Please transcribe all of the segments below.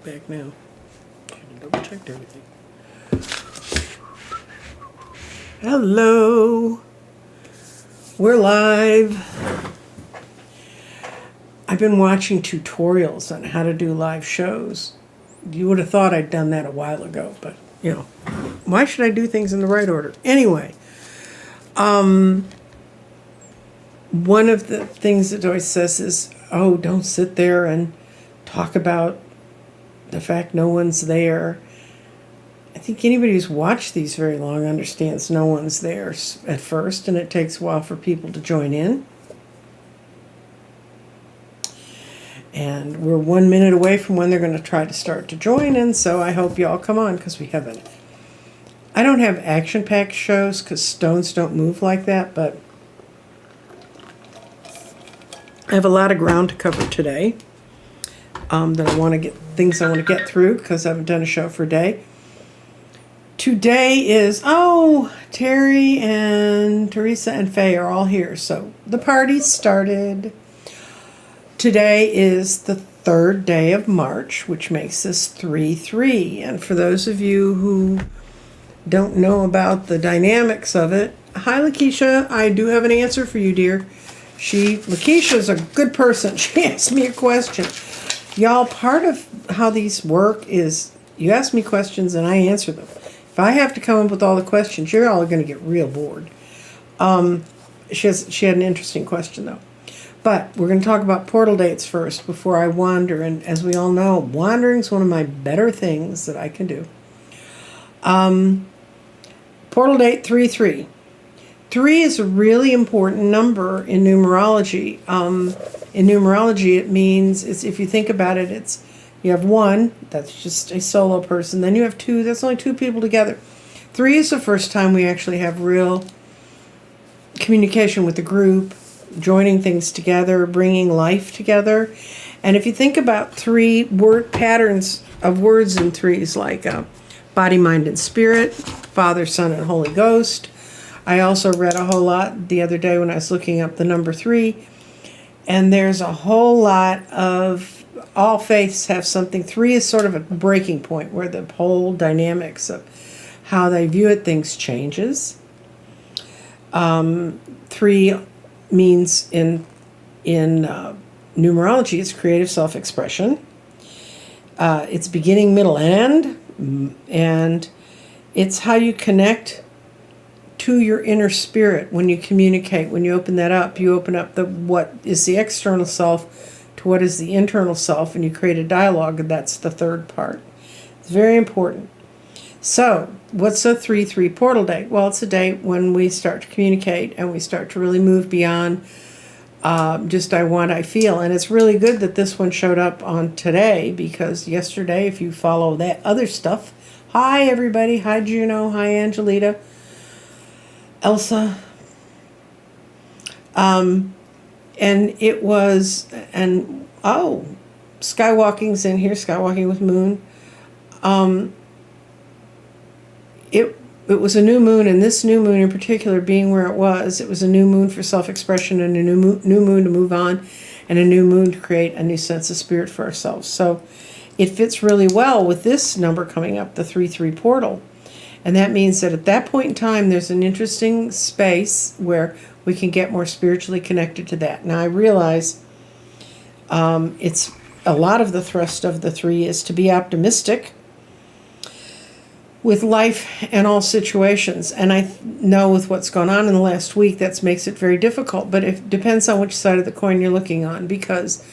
back now. Double checked everything. Hello. We're live. I've been watching tutorials on how to do live shows. You would have thought I'd done that a while ago, but, you know, why should I do things in the right order? Anyway, one of the things that Joyce says is, oh, don't sit there and talk about the fact no one's there. I think anybody who's watched these very long understands no one's there at first, and it takes a while for people to join in. And we're 1 minute away from when they're going to try to start to join, and so I hope you all come on, because we haven't. I don't have action-packed shows because stones don't move like that, but I have a lot of ground to cover today that I want to get through because I haven't done a show for a day. Today is, Terry and Teresa and Faye are all here, so the party started. Today is the 3rd day of March, which makes this 3-3. And for those of you who don't know about the dynamics of it, hi, Lakeisha. I do have an answer for you, dear. Lakeisha's a good person. She asked me a question. Y'all, part of how these work is you ask me questions and I answer them. If I have to come up with all the questions, you're all going to get real bored. She had an interesting question, though. But we're going to talk about portal dates first before I wander. And as we all know, wandering is one of my better things that I can do. Portal date 3-3. 3 is a really important number in numerology. In numerology, it means, if you think about it, you have 1, that's just a solo person. Then you have 2, that's only 2 people together. 3 is the first time we actually have real communication with the group, joining things together, bringing life together. And if you think about 3 word patterns of words in 3s, like body, mind, and spirit, Father, Son, and Holy Ghost. I also read a whole lot the other day when I was looking up the number 3. And there's a whole lot of, all faiths have something. 3 is sort of a breaking point where the whole dynamics of how they view it, things changes. 3 means in numerology, it's creative self-expression. It's beginning, middle, and end. And it's how you connect to your inner spirit when you communicate. When you open that up, you open up what is the external self to what is the internal self, and you create a dialogue, and that's the 3rd part. It's very important. So, what's a 3-3 portal date? Well, it's a date when we start to communicate and we start to really move beyond just I want, I feel. And it's really good that this one showed up on today, because yesterday, if you follow that other stuff, hi everybody, hi Juno, hi Angelita, Elsa, and it was, Skywalking's in here, Skywalking with Moon. It was a new moon, and this new moon in particular being where it was a new moon for self-expression, and a new moon to move on, and a new moon to create a new sense of spirit for ourselves. So it fits really well with this number coming up, the 3-3 portal. And that means that at that point in time, there's an interesting space where we can get more spiritually connected to that. Now, I realize it's a lot of the thrust of the 3 is to be optimistic with life and all situations. And I know with what's gone on in the last week, that makes it very difficult. But it depends on which side of the coin you're looking on, because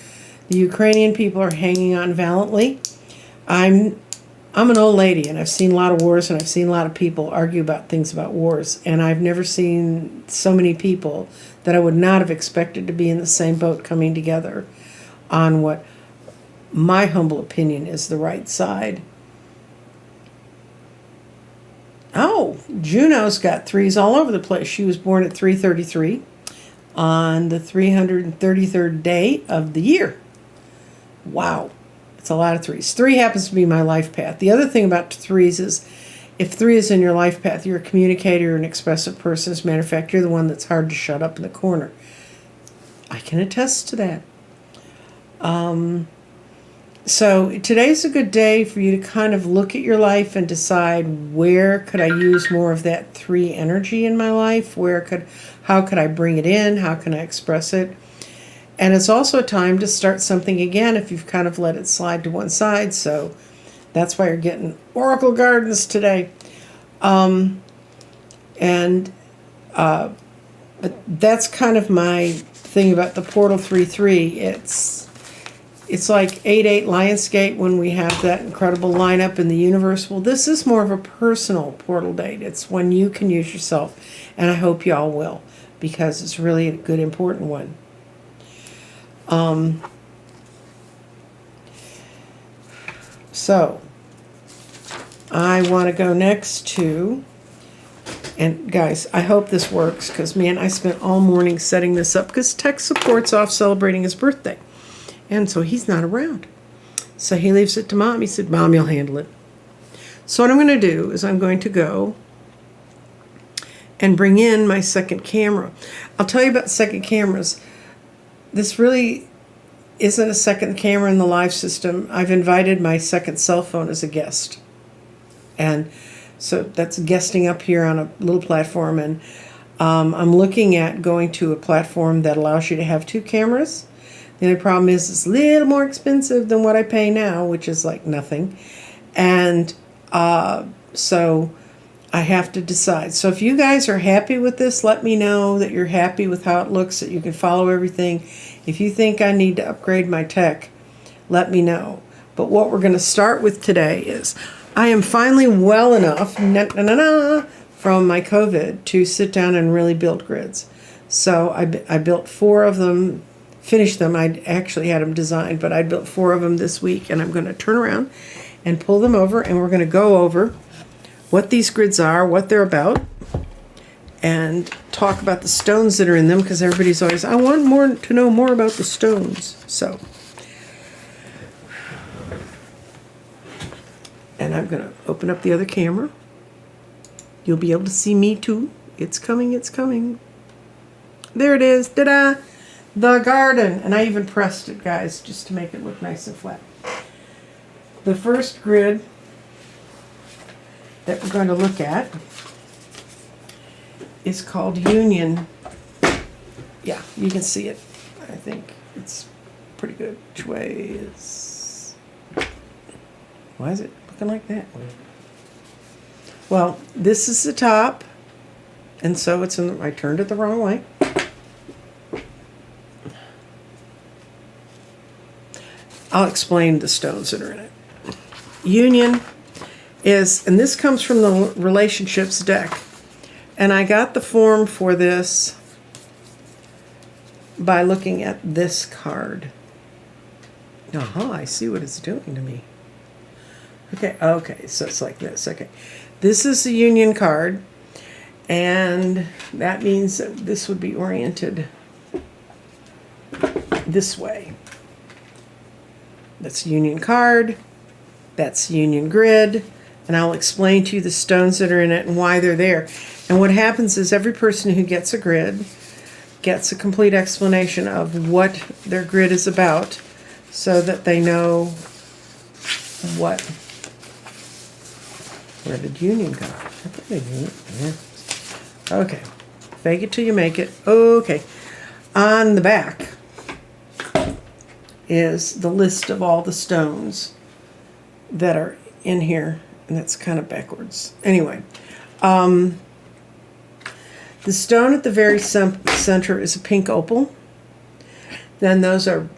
the Ukrainian people are hanging on valiantly. I'm an old lady, and I've seen a lot of wars, and I've seen a lot of people argue about things about wars. And I've never seen so many people that I would not have expected to be in the same boat coming together on what my humble opinion is the right side. Oh, Juno's got 3s all over the place. She was born at 3:33 on the 333rd day of the year. Wow. It's a lot of 3s. 3 happens to be my life path. The other thing about 3s is if 3 is in your life path, you're a communicator, an expressive person. As a matter of fact, you're the one that's hard to shut up in the corner. I can attest to that. So today's a good day for you to kind of look at your life and decide, where could I use more of that 3 energy in my life? How could I bring it in? How can I express it? And it's also a time to start something again if you've kind of let it slide to one side. So that's why you're getting Oracle Gardens today. But that's kind of my thing about the Portal 3-3. It's like 8-8 Lionsgate when we have that incredible lineup in the universe. Well, this is more of a personal portal date. It's when you can use yourself, and I hope y'all will, because it's really a good, important one. So I want to go next to, and guys, I hope this works, because man, I spent all morning setting this up, because tech support's off celebrating his birthday, and so he's not around. So he leaves it to Mom. He said, Mom, you'll handle it. So what I'm going to do is I'm going to go and bring in my second camera. I'll tell you about second cameras. This really isn't a second camera in the live system. I've invited my second cell phone as a guest. And so that's guesting up here on a little platform. And I'm looking at going to a platform that allows you to have 2 cameras. The only problem is it's a little more expensive than what I pay now, which is like nothing. And so I have to decide. So if you guys are happy with this, let me know that you're happy with how it looks, that you can follow everything. If you think I need to upgrade my tech, let me know. But what we're going to start with today is, I am finally well enough from my COVID to sit down and really build grids. So I built 4 of them, finished them. I actually had them designed, but I built 4 of them this week, and I'm going to turn around and pull them over, and we're going to go over what these grids are, what they're about, and talk about the stones that are in them, because everybody's always, I want to know more about the stones. So, and I'm going to open up the other camera. You'll be able to see me too. It's coming, it's coming. There it is. Ta-da! The garden. And I even pressed it, guys, just to make it look nice and flat. The first grid that we're going to look at is called Union. Yeah, you can see it. I think it's pretty good. Which way is... Why is it looking like that? Well, this is the top, and so it's in. I turned it the wrong way. I'll explain the stones that are in it. Union is, and this comes from the relationships deck, and I got the form for this by looking at this card. I see what it's doing to me. Okay, so it's like this. Okay, this is the Union card, and that means that this would be oriented this way. That's Union card, that's Union grid, and I'll explain to you the stones that are in it and why they're there. And what happens is every person who gets a grid gets a complete explanation of what their grid is about, so that they know what... Where did Union go? I thought they knew it. Yeah. Okay. Fake it till you make it. Okay. On the back is the list of all the stones that are in here, and that's kind of backwards. Anyway, the stone at the very center is a pink opal. Then those are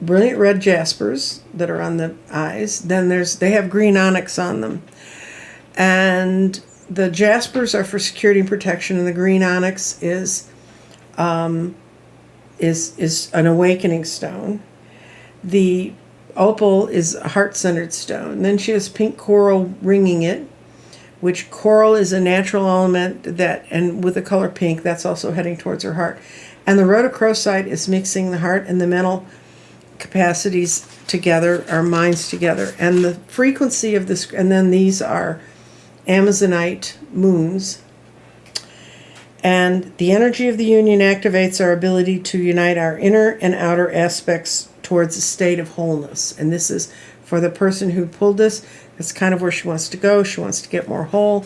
brilliant red jaspers that are on the eyes. Then they have green onyx on them. And the jaspers are for security and protection, and the green onyx is an awakening stone. The opal is a heart-centered stone. Then she has pink coral ringing it, which coral is a natural element that, and with the color pink, that's also heading towards her heart. And the rhodochrosite is mixing the heart and the mental capacities together, our minds together. And the frequency of this, and then these are Amazonite moons. And the energy of the union activates our ability to unite our inner and outer aspects towards a state of wholeness. And this is for the person who pulled this. It's kind of where she wants to go. She wants to get more whole.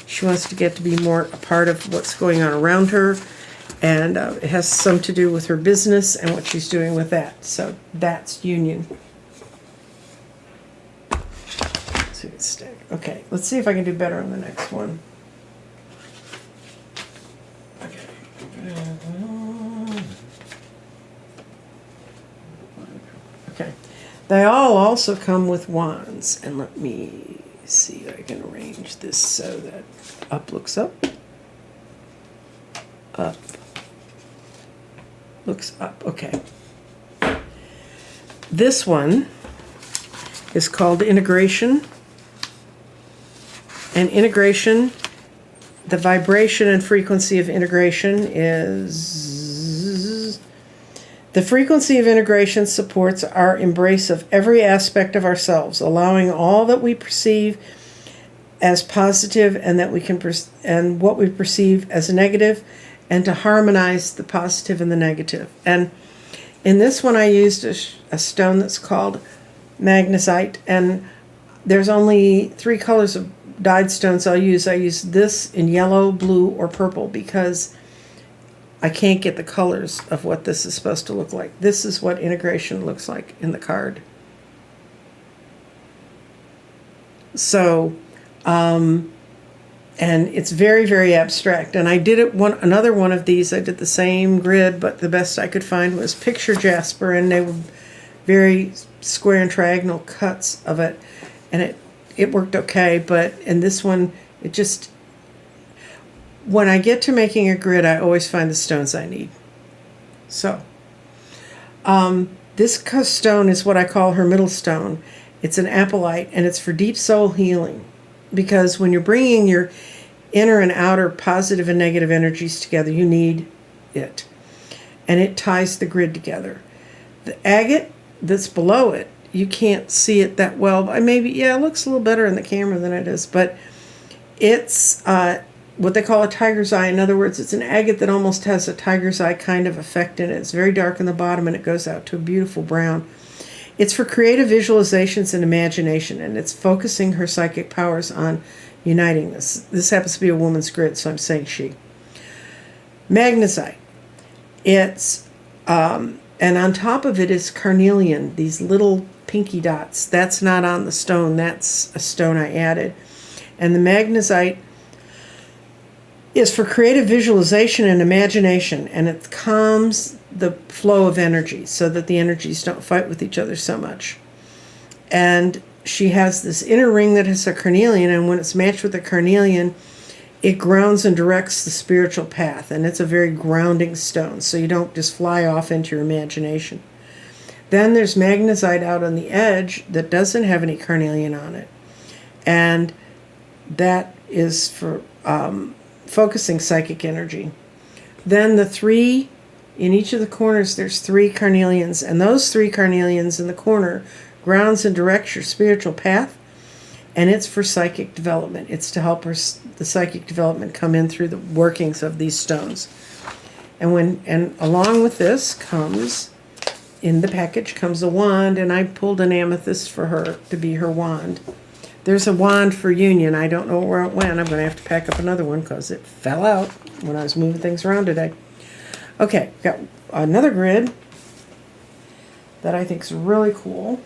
She wants to get to be more a part of what's going on around her. And it has some to do with her business and what she's doing with that. So that's union. Let's see what's stick. Okay, let's see if I can do better on the next one. Okay. They all also come with wands. And let me see if I can arrange this so that up looks up. Up. Looks up. Okay. This one is called integration. And integration, the vibration and frequency of integration is... The frequency of integration supports our embrace of every aspect of ourselves, allowing all that we perceive as positive and that we can and what we perceive as negative, and to harmonize the positive and the negative. And in this one, I used a stone that's called magnesite, and there's only 3 colors of dyed stones I'll use. I use this in yellow, blue, or purple because I can't get the colors of what this is supposed to look like. This is what integration looks like in the card. So, and it's very, very abstract. And I did it another one of these. I did the same grid, but the best I could find was picture jasper, and they were very square and triangle cuts of it, and it worked okay. But in this one, it just, when I get to making a grid, I always find the stones I need. So, this stone is what I call her middle stone. It's an apatite, and it's for deep soul healing. Because when you're bringing your inner and outer positive and negative energies together, you need it. And it ties the grid together. The agate that's below it, you can't see it that well. Maybe, yeah, it looks a little better in the camera than it is. But it's what they call a tiger's eye. In other words, it's an agate that almost has a tiger's eye kind of effect in it. It's very dark in the bottom, and it goes out to a beautiful brown. It's for creative visualizations and imagination, and it's focusing her psychic powers on uniting this. This happens to be a woman's grid, so I'm saying she. Magnesite. It's, and on top of it is carnelian, these little pinky dots. That's not on the stone. That's a stone I added. And the magnesite is for creative visualization and imagination, and it calms the flow of energy so that the energies don't fight with each other so much. And she has this inner ring that has a carnelian, and when it's matched with a carnelian, it grounds and directs the spiritual path, and it's a very grounding stone, so you don't just fly off into your imagination. Then there's magnesite out on the edge that doesn't have any carnelian on it, and that is for focusing psychic energy. Then the 3, in each of the corners, there's 3 carnelians, and those 3 carnelians in the corner grounds and directs your spiritual path, and it's for psychic development. It's to help the psychic development come in through the workings of these stones. And along with this comes, in the package comes a wand, and I pulled an amethyst for her to be her wand. There's a wand for union. I don't know where it went. I'm going to have to pack up another one because it fell out when I was moving things around today. Okay, got another grid that I think is really cool.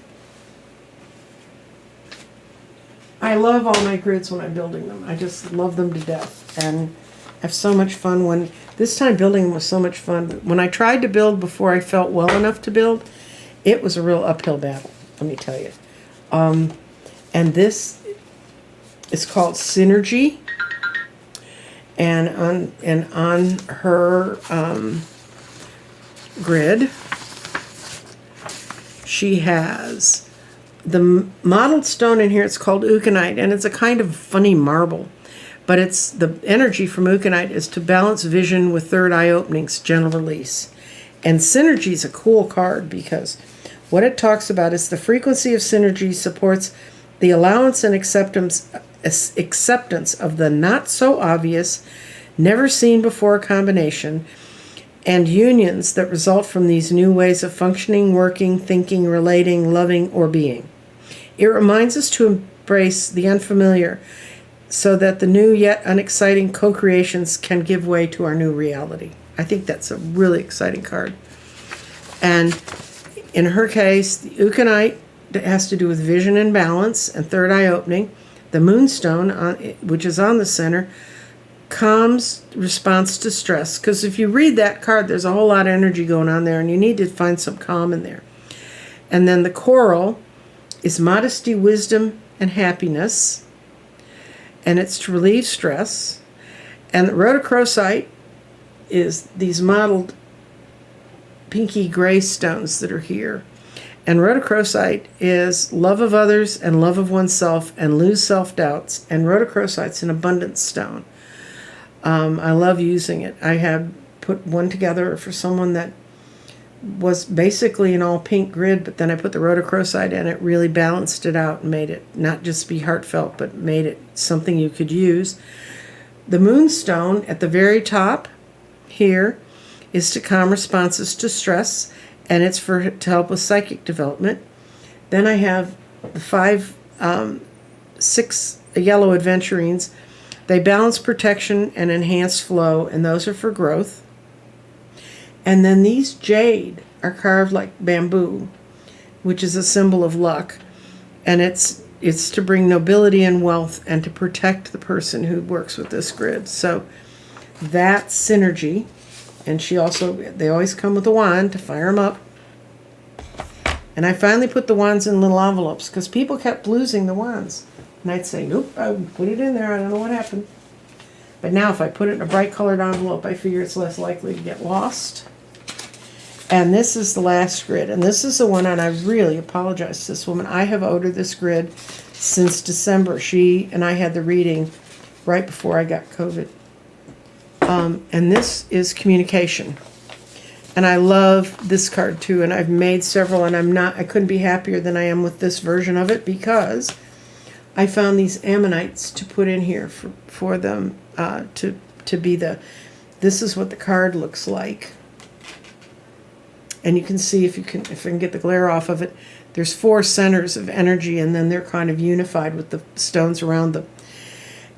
I love all my grids when I'm building them. I just love them to death. And I have so much fun this time building them was so much fun. When I tried to build before I felt well enough to build, it was a real uphill battle, let me tell you. And this is called Synergy. And on her grid, she has the modeled stone in here. It's called euconite, and it's a kind of funny marble. But it's the energy from euconite is to balance vision with third eye openings, gentle release. And Synergy is a cool card because what it talks about is the frequency of synergy supports the allowance and acceptance of the not so obvious, never seen before combination. and unions that result from these new ways of functioning, working, thinking, relating, loving, or being. It reminds us to embrace the unfamiliar so that the new yet unexciting co-creations can give way to our new reality. I think that's a really exciting card. And in her case, the Euconite that has to do with vision and balance and third eye opening. The Moonstone, which is on the center, calms response to stress. Because if you read that card, there's a whole lot of energy going on there, and you need to find some calm in there. And then the Coral is modesty, wisdom, and happiness. And it's to relieve stress. And the Rhodochrosite is these mottled pinky gray stones that are here. And rhodochrosite is love of others and love of oneself and lose self-doubts. And rhodochrosite's an abundance stone. I love using it. I have put one together for someone that was basically an all pink grid, but then I put the rhodochrosite in. It really balanced it out and made it not just be heartfelt, but made it something you could use. The Moonstone at the very top here is to calm responses to stress, and it's to help with psychic development. Then I have the 6 yellow aventurines. They balance protection and enhance flow, and those are for growth. And then these jade are carved like bamboo, which is a symbol of luck, and it's to bring nobility and wealth and to protect the person who works with this grid. So that synergy. And they always come with a wand to fire them up. And I finally put the wands in little envelopes because people kept losing the wands. And I'd say, nope, I put it in there. I don't know what happened. But now if I put it in a bright colored envelope, I figure it's less likely to get lost. And this is the last grid. And this is the one, and I really apologize to this woman. I have owed her this grid since December. She and I had the reading right before I got COVID. And this is communication. And I love this card too, and I've made several, and I couldn't be happier than I am with this version of it because I found these ammonites to put in here for them to be this is what the card looks like. And you can see if I can get the glare off of it, there's 4 centers of energy, and then they're kind of unified with the stones around them.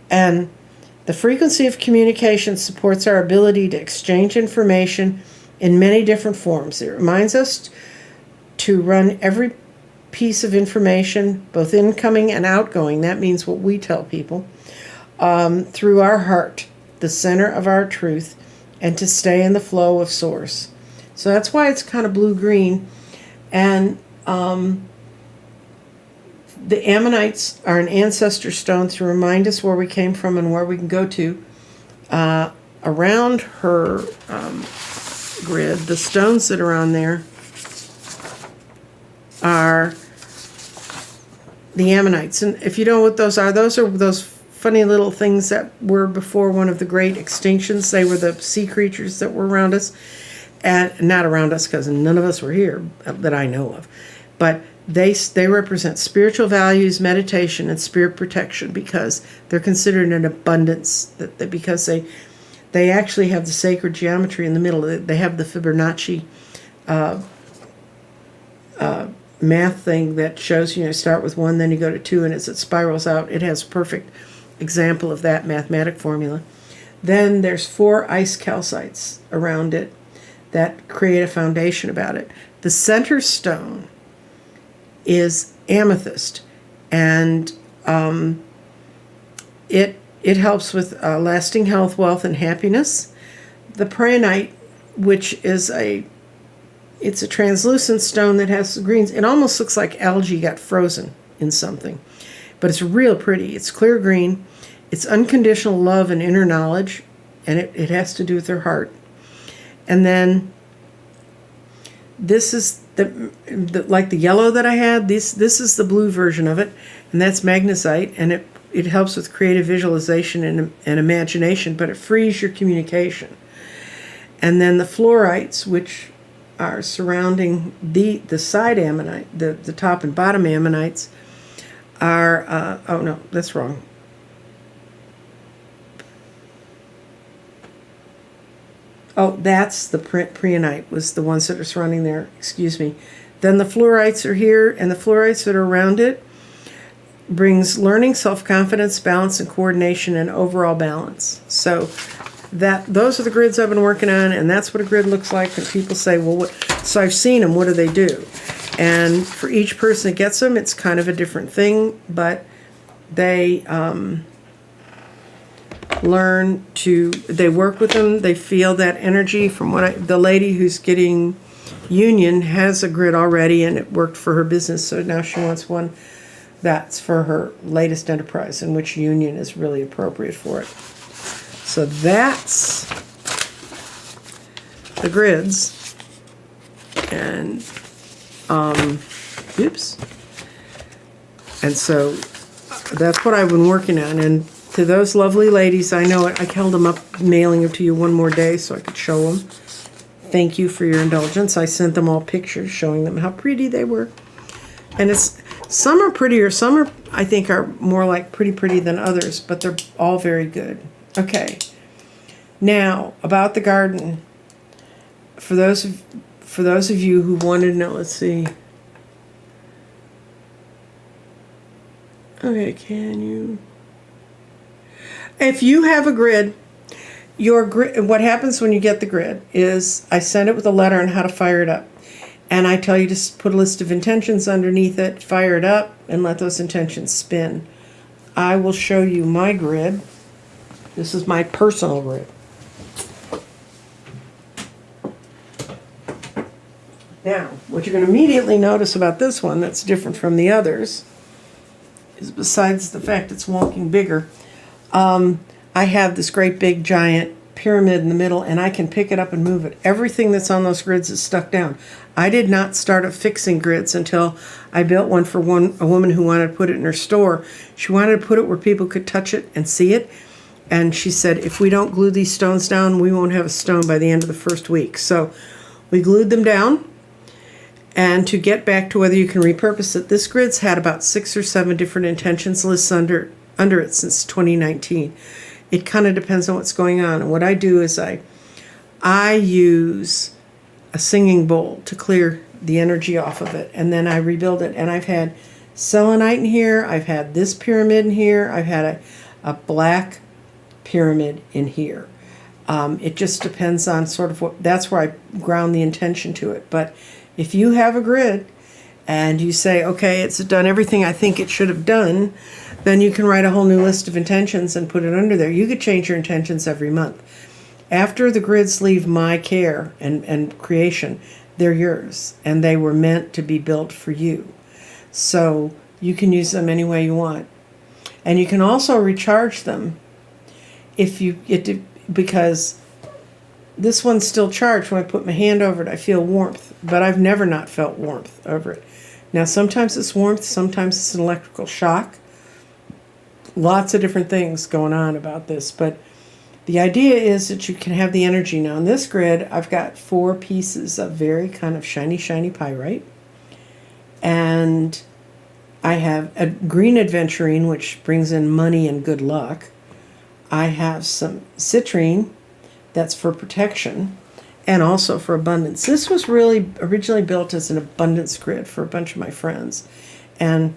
And the frequency of communication supports our ability to exchange information in many different forms. It reminds us to run every piece of information, both incoming and outgoing, that means what we tell people, through our heart, the center of our truth, and to stay in the flow of source. So that's why it's kind of blue-green. And the ammonites are an ancestor stone to remind us where we came from and where we can go to. Around her grid, the stones that are on there are the ammonites. And if you don't know what those are those funny little things that were before one of the great extinctions. They were the sea creatures that were around us. And not around us because none of us were here that I know of. But they represent spiritual values, meditation, and spirit protection because they're considered an abundance. Because they actually have the sacred geometry in the middle. They have the Fibonacci math thing that shows start with 1, then you go to 2, and as it spirals out, it has a perfect example of that mathematic formula. Then there's 4 ice calcites around it that create a foundation about it. The center stone is amethyst, and it helps with lasting health, wealth, and happiness. The Prayanite, which is it's a translucent stone that has greens. It almost looks like algae got frozen in something, but it's real pretty. It's clear green. It's unconditional love and inner knowledge, and it has to do with their heart. And then this is like the yellow that I had. This is the blue version of it, and that's magnesite, and it helps with creative visualization and imagination, but it frees your communication. And then the fluorites, which are surrounding the side ammonite, the top and bottom ammonites, are oh no, that's wrong. Oh, that's the preonite was the ones that are surrounding there. Excuse me. Then the fluorites are here, and the fluorites that are around it brings learning, self-confidence, balance, and coordination, and overall balance. So those are the grids I've been working on, and that's what a grid looks like. And people say, well, what? So I've seen them. What do they do? And for each person that gets them, it's kind of a different thing, but they learn to, they work with them, they feel that energy. From the lady who's getting Union has a grid already, and it worked for her business, so now she wants one that's for her latest enterprise, in which Union is really appropriate for it. So that's the grids. And oops. And so that's what I've been working on. And to those lovely ladies, I know I held them up, mailing them to you one more day so I could show them. Thank you for your indulgence. I sent them all pictures showing them how pretty they were. And some are prettier, some are, I think, are more like pretty than others, but they're all very good. Okay. Now, about the garden. For those of you who wanted to know, let's see. Okay, can you? If you have a grid, your grid, what happens when you get the grid is I send it with a letter on how to fire it up. And I tell you to put a list of intentions underneath it, fire it up, and let those intentions spin. I will show you my grid. This is my personal grid. Now, what you're going to immediately notice about this one that's different from the others is, besides the fact it's walking bigger, I have this great big giant pyramid in the middle, and I can pick it up and move it. Everything that's on those grids is stuck down. I did not start affixing grids until I built one for a woman who wanted to put it in her store. She wanted to put it where people could touch it and see it. And she said, if we don't glue these stones down, we won't have a stone by the end of the first week. So we glued them down. And to get back to whether you can repurpose it, this grid's had about 6 or 7 different intentions lists under it since 2019. It kind of depends on what's going on. And what I do is I use a singing bowl to clear the energy off of it, and then I rebuild it. And I've had selenite in here, I've had this pyramid in here, I've had a black pyramid in here. It just depends on sort of that's where I ground the intention to it. But if you have a grid and you say, okay, it's done everything I think it should have done, then you can write a whole new list of intentions and put it under there. You could change your intentions every month. After the grids leave my care and creation, they're yours, and they were meant to be built for you. So you can use them any way you want. And you can also recharge them because this one's still charged. When I put my hand over it, I feel warmth, but I've never not felt warmth over it. Now, sometimes it's warmth, sometimes it's an electrical shock. Lots of different things going on about this, but the idea is that you can have the energy. Now, in this grid, I've got 4 pieces of very kind of shiny pyrite, and I have a green adventurine, which brings in money and good luck. I have some citrine, that's for protection, and also for abundance. This was really originally built as an abundance grid for a bunch of my friends, and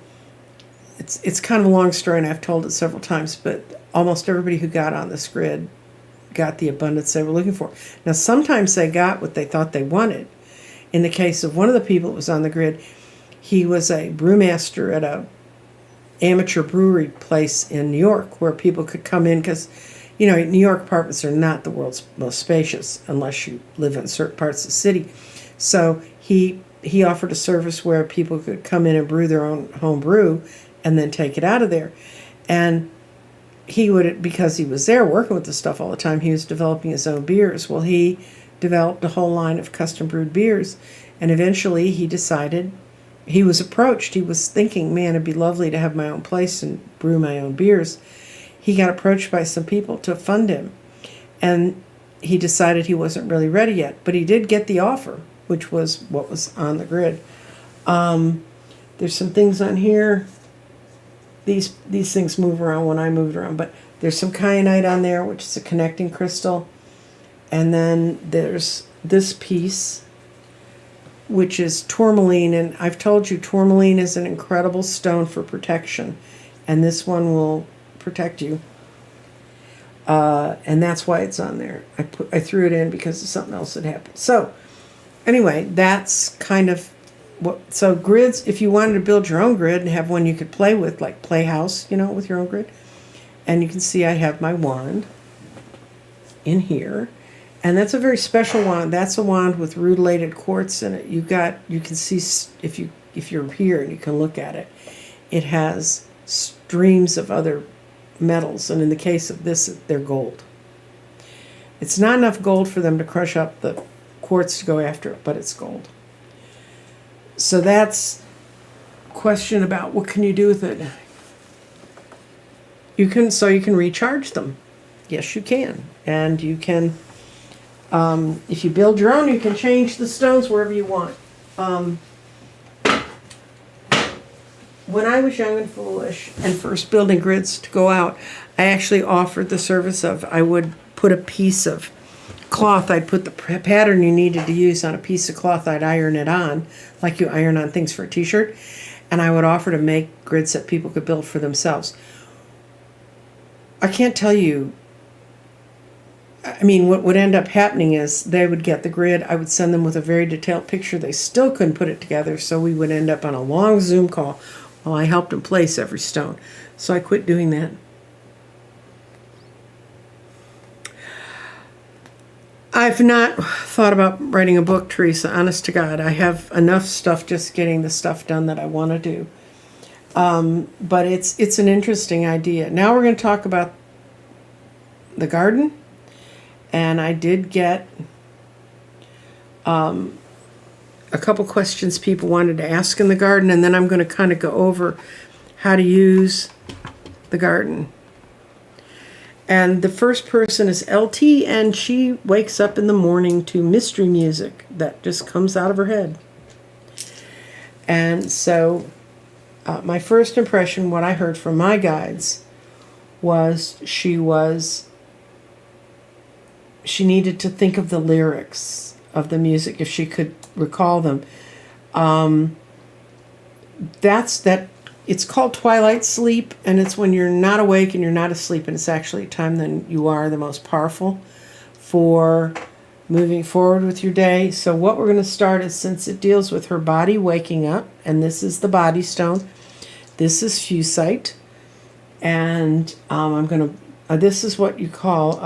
it's kind of a long story, and I've told it several times, but almost everybody who got on this grid got the abundance they were looking for. Now, sometimes they got what they thought they wanted. In the case of one of the people that was on the grid, he was a brewmaster at a amateur brewery place in New York where people could come in because, you know, New York apartments are not the world's most spacious unless you live in certain parts of the city. So he offered a service where people could come in and brew their own home brew and then take it out of there. And he would, because he was there working with the stuff all the time, he was developing his own beers. Well, he developed a whole line of custom brewed beers. And eventually he decided, he was approached, he was thinking, man, it'd be lovely to have my own place and brew my own beers. He got approached by some people to fund him. And he decided he wasn't really ready yet. But he did get the offer, which was what was on the grid. There's some things on here. These things move around when I move around, but there's some kyanite on there, which is a connecting crystal, And then there's this piece, which is tourmaline. And I've told you tourmaline is an incredible stone for protection. And this one will protect you. And that's why it's on there. I threw it in because of something else that happened. So anyway, that's kind of what. So grids, if you wanted to build your own grid and have one you could play with, like Playhouse, with your own grid. And you can see I have my wand in here. And that's a very special wand. That's a wand with rutilated quartz in it. You can see, if you're here and you can look at it, it has streams of other metals, and in the case of this, they're gold. It's not enough gold for them to crush up the quartz to go after it, but it's gold. So that's a question about what can you do with it. You can recharge them. Yes, you can. And you can, if you build your own, you can change the stones wherever you want. When I was young and foolish and first building grids to go out, I actually offered the service of, I would put a piece of cloth, I'd put the pattern you needed to use on a piece of cloth, I'd iron it on, like you iron on things for a t-shirt, and I would offer to make grids that people could build for themselves. I can't tell you, what would end up happening is they would get the grid, I would send them with a very detailed picture, they still couldn't put it together, so we would end up on a long Zoom call while I helped them place every stone. So I quit doing that. I've not thought about writing a book, Teresa, honest to God. I have enough stuff just getting the stuff done that I want to do. But it's an interesting idea. Now we're going to talk about the garden. And I did get a couple questions people wanted to ask in the garden, and then I'm going to kind of go over how to use the garden. And the first person is LT, and she wakes up in the morning to mystery music that just comes out of her head. And so my first impression, what I heard from my guides, was she needed to think of the lyrics of the music if she could recall them. It's called twilight sleep, and it's when you're not awake and you're not asleep, and it's actually a time then you are the most powerful for moving forward with your day. So what we're going to start is, since it deals with her body waking up, and this is the body stone, this is fusite, and this is what you call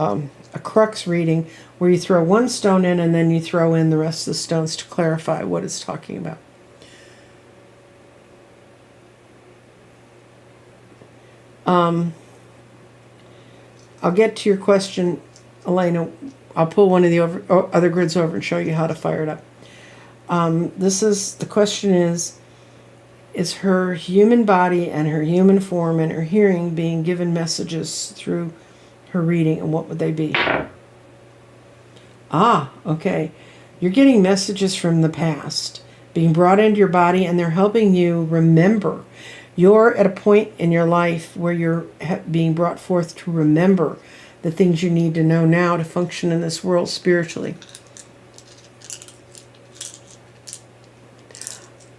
a crux reading, where you throw one stone in and then you throw in the rest of the stones to clarify what it's talking about. I'll get to your question, Elena. I'll pull one of the other grids over and show you how to fire it up. The question is her human body and her human form and her hearing being given messages through her reading, and what would they be? Okay. You're getting messages from the past being brought into your body, and they're helping you remember. You're at a point in your life where you're being brought forth to remember the things you need to know now to function in this world spiritually.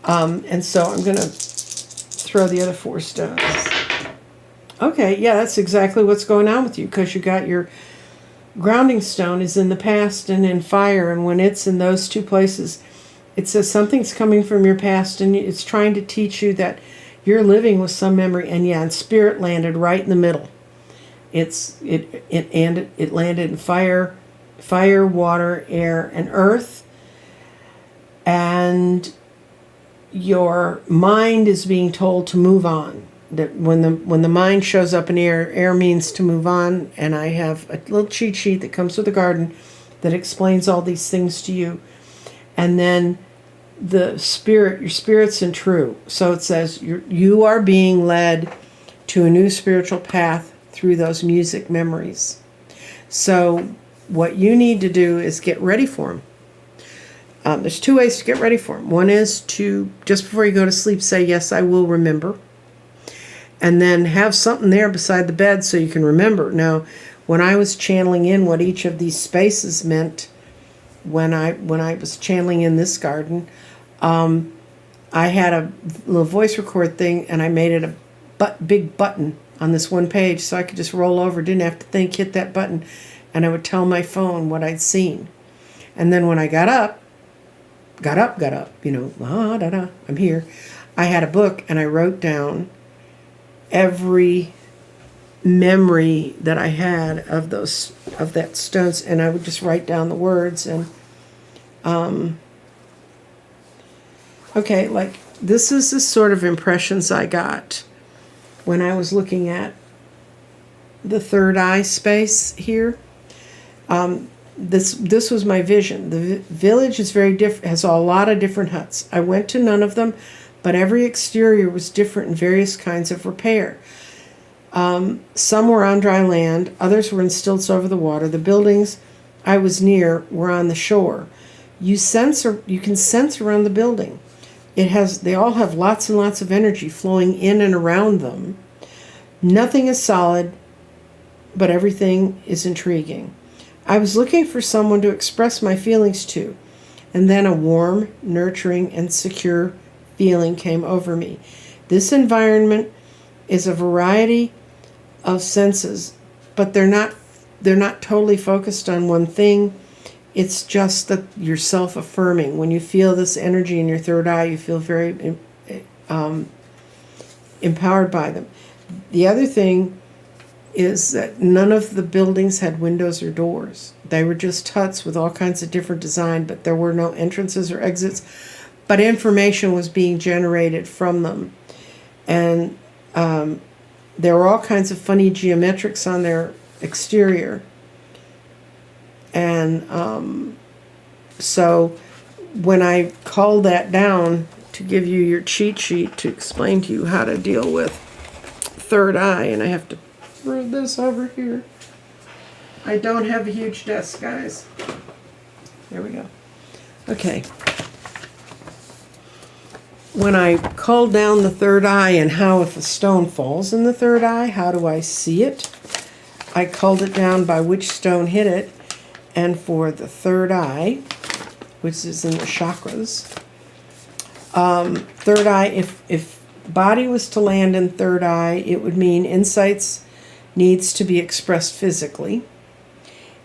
And so I'm going to throw the other 4 stones. Okay, yeah, that's exactly what's going on with you, because you got your grounding stone is in the past and in fire, and when it's in those 2 places, it says something's coming from your past, and it's trying to teach you that you're living with some memory, and spirit landed right in the middle. It landed in fire, water, air, and earth, and your mind is being told to move on. That when the mind shows up in air means to move on, and I have a little cheat sheet that comes with the garden that explains all these things to you. And then your spirit's in true. So it says you are being led to a new spiritual path through those music memories. So what you need to do is get ready for them. There's 2 ways to get ready for them. One is to, just before you go to sleep, say, yes, I will remember. And then have something there beside the bed so you can remember. Now, when I was channeling in what each of these spaces meant, when I was channeling in this garden, I had a little voice record thing, and I made it a big button on this one page, so I could just roll over, didn't have to think, hit that button, and I would tell my phone what I'd seen. And then when I got up, I'm here. I had a book, and I wrote down every memory that I had of that stones, and I would just write down the words. And okay, like this is the sort of impressions I got when I was looking at the third eye space here. This was my vision. The village is very different, has a lot of different huts. I went to none of them, but every exterior was different in various kinds of repair. Some were on dry land, others were in stilts over the water. The buildings I was near were on the shore. You can sense around the building. They all have lots and lots of energy flowing in and around them. Nothing is solid, but everything is intriguing. I was looking for someone to express my feelings to, and then a warm, nurturing, and secure feeling came over me. This environment is a variety of senses, but they're not totally focused on one thing. It's just that you're self-affirming. When you feel this energy in your third eye, you feel very empowered by them. The other thing is that none of the buildings had windows or doors. They were just huts with all kinds of different design, but there were no entrances or exits. But information was being generated from them. And there were all kinds of funny geometrics on their exterior. And so when I called that down to give you your cheat sheet to explain to you how to deal with third eye, and I have to throw this over here. I don't have a huge desk, guys. There we go. Okay. When I called down the third eye and how if a stone falls in the third eye, how do I see it? I called it down by which stone hit it. And for the third eye, which is in the chakras, third eye, if body was to land in third eye, it would mean insights needs to be expressed physically.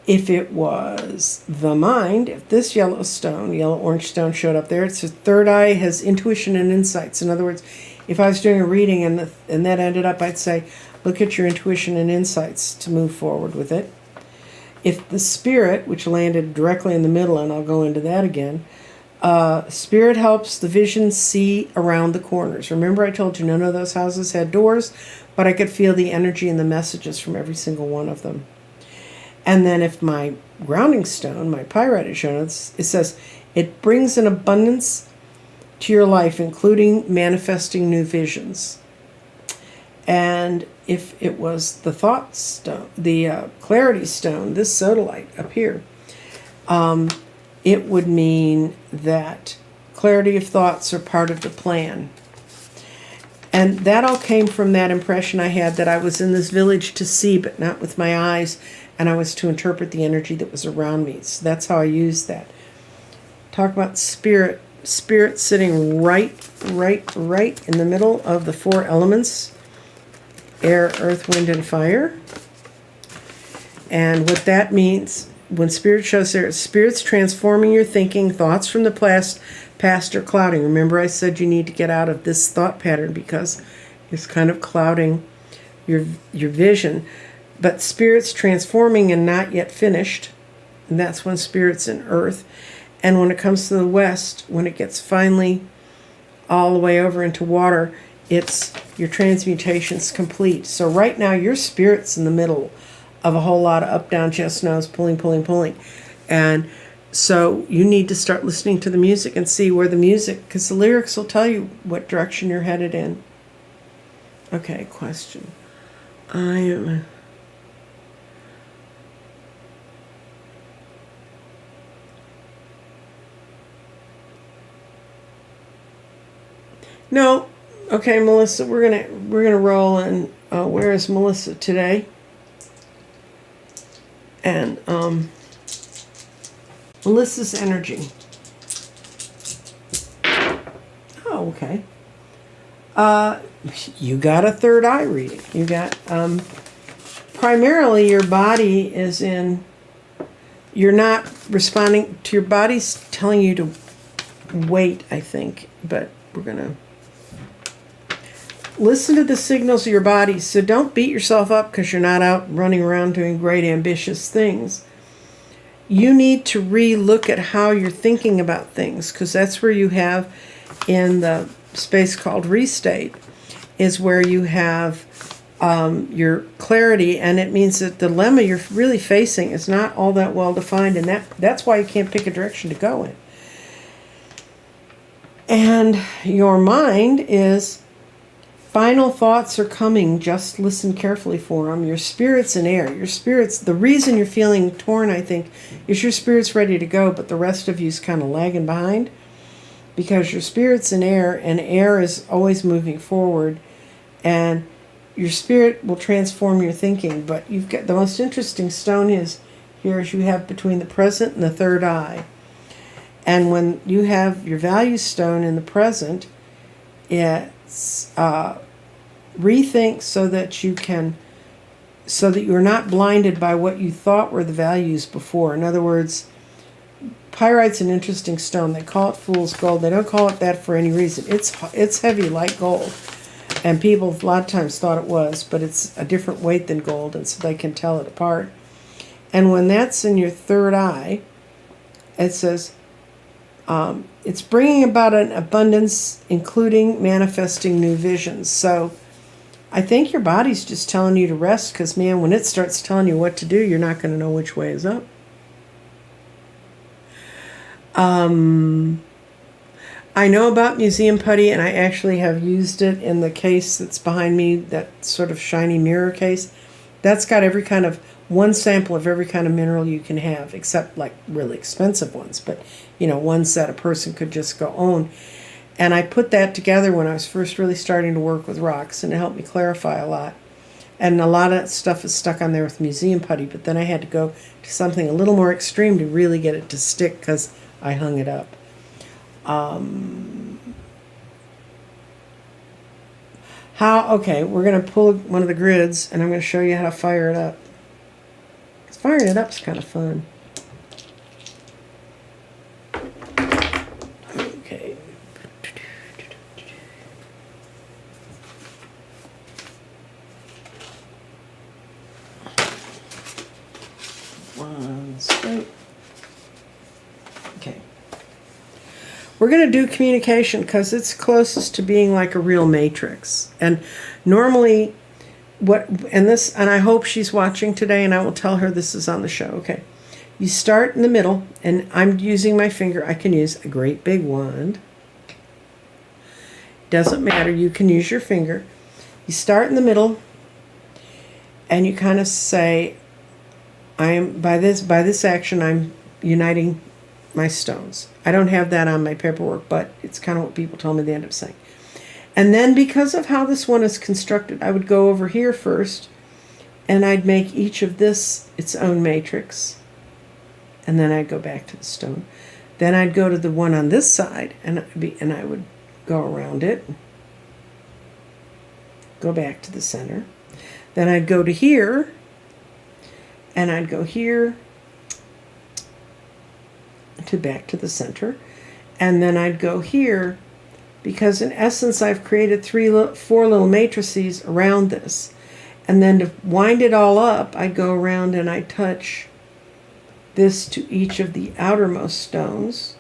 If it was the mind, if this yellow-orange stone showed up there, it's the third eye has intuition and insights. In other words, if I was doing a reading and that ended up, I'd say, look at your intuition and insights to move forward with it. If the spirit, which landed directly in the middle, and I'll go into that again, spirit helps the vision see around the corners. Remember I told you none of those houses had doors, but I could feel the energy and the messages from every single one of them. And then if my grounding stone, my pyrite is shown, it says, it brings an abundance to your life, including manifesting new visions. And if it was the thought stone, the clarity stone, this sodalite up here, it would mean that clarity of thoughts are part of the plan. And that all came from that impression I had that I was in this village to see, but not with my eyes, and I was to interpret the energy that was around me. So that's how I used that. Talk about spirit sitting right in the middle of the four elements: air, earth, wind, and fire. And what that means, when spirit shows there, spirit's transforming your thinking, thoughts from the past are clouding. Remember I said you need to get out of this thought pattern because it's kind of clouding your vision. But spirit's transforming and not yet finished. And that's when spirit's in earth. And when it comes to the west, when it gets finally all the way over into water, it's your transmutation's complete. So right now your spirit's in the middle of a whole lot of up, down, chest, nose, pulling. And so you need to start listening to the music and see where the music, because the lyrics will tell you what direction you're headed in. Okay, question. No. Okay, Melissa, we're gonna roll. And where is Melissa today? And Melissa's energy. Oh, okay. You got a third eye reading. You got, primarily your body is in, you're not responding to your body's telling you to wait, I think, but we're going to listen to the signals of your body. So don't beat yourself up because you're not out running around doing great ambitious things. You need to re-look at how you're thinking about things, because that's where you have in the space called restate is where you have your clarity, and it means that the dilemma you're really facing is not all that well defined, and that's why you can't pick a direction to go in. And your mind is, final thoughts are coming, just listen carefully for them. Your spirit's in air. Your spirit's, the reason you're feeling torn, I think, is your spirit's ready to go, but the rest of you's kind of lagging behind, because your spirit's in air, and air is always moving forward, and your spirit will transform your thinking. But you've got the most interesting stone is here is you have between the present and the third eye. And when you have your value stone in the present, it's rethink so that you're not blinded by what you thought were the values before. In other words, pyrite's an interesting stone. They call it fool's gold. They don't call it that for any reason. It's heavy like gold, and people a lot of times thought it was, but it's a different weight than gold, and so they can tell it apart. And when that's in your third eye, it says it's bringing about an abundance, including manifesting new visions. So I think your body's just telling you to rest, because, man, when it starts telling you what to do, you're not going to know which way is up. I know about museum putty, and I actually have used it in the case that's behind me, that sort of shiny mirror case. That's got every kind of, one sample of every kind of mineral you can have, except like really expensive ones, but ones that a person could just go own. And I put that together when I was first really starting to work with rocks, and it helped me clarify a lot. And a lot of that stuff is stuck on there with museum putty, but then I had to go to something a little more extreme to really get it to stick, because I hung it up. Okay, we're going to pull one of the grids, and I'm going to show you how to fire it up. Because firing it up is kind of fun. Okay. One straight. Okay. We're going to do communication because it's closest to being like a real matrix. And normally, and I hope she's watching today, and I will tell her this is on the show. Okay. You start in the middle, and I'm using my finger. I can use a great big wand. Doesn't matter. You can use your finger. You start in the middle, and you kind of say, by this action, I'm uniting my stones. I don't have that on my paperwork, but it's kind of what people told me they end up saying. And then, because of how this one is constructed, I would go over here first, and I'd make each of this its own matrix. And then I'd go back to the stone. Then I'd go to the one on this side, and I would go around it, go back to the center. Then I'd go to here, and I'd go here to back to the center. And then I'd go here, because in essence I've created 4 little matrices around this. And then to wind it all up, I'd go around and I'd touch this to each of the outermost stones.